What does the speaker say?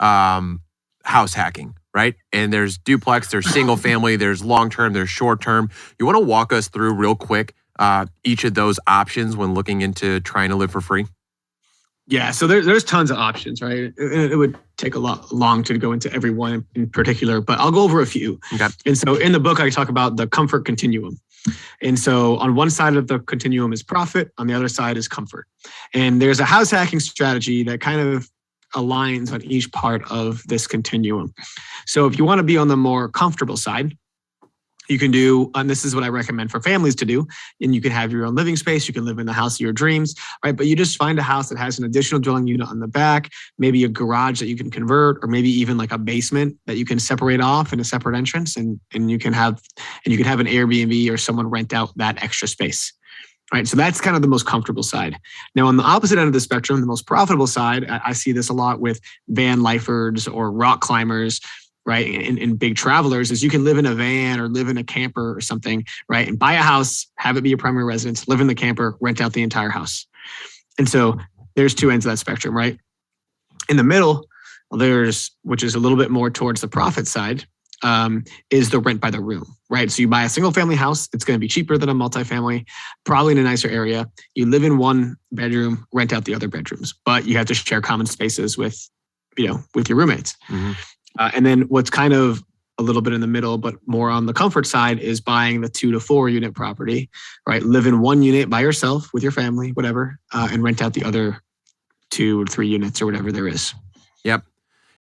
house hacking, right? And there's duplex, there's single family, there's long-term, there's short-term. You want to walk us through real quick each of those options when looking into trying to live for free? Yeah, so there's tons of options, right? It would take a lot long to go into every one in particular, but I'll go over a few. Okay. And so in the book, I talk about the comfort continuum. And so on one side of the continuum is profit, on the other side is comfort. And there's a house hacking strategy that kind of aligns on each part of this continuum. So if you want to be on the more comfortable side, you can do, and this is what I recommend for families to do, and you can have your own living space, you can live in the house of your dreams, right? But you just find a house that has an additional dwelling unit on the back, maybe a garage that you can convert, or maybe even like a basement that you can separate off in a separate entrance, and you can have an Airbnb or someone rent out that extra space. Right. So that's kind of the most comfortable side. Now, on the opposite end of the spectrum, the most profitable side, I see this a lot with van lifers or rock climbers, right? And big travelers, is you can live in a van or live in a camper or something, right? And buy a house, have it be your primary residence, live in the camper, rent out the entire house. And so there's two ends of that spectrum, right? In the middle, which is a little bit more towards the profit side, is the rent by the room, right? So you buy a single family house, it's going to be cheaper than a multifamily, probably in a nicer area. You live in one bedroom, rent out the other bedrooms, but you have to share common spaces with your roommates. Mm-hmm. And then what's kind of a little bit in the middle, but more on the comfort side, is buying the 2 to 4 unit property, right? Live in one unit by yourself with your family, whatever, and rent out the other 2 or 3 units or whatever there is. Yep.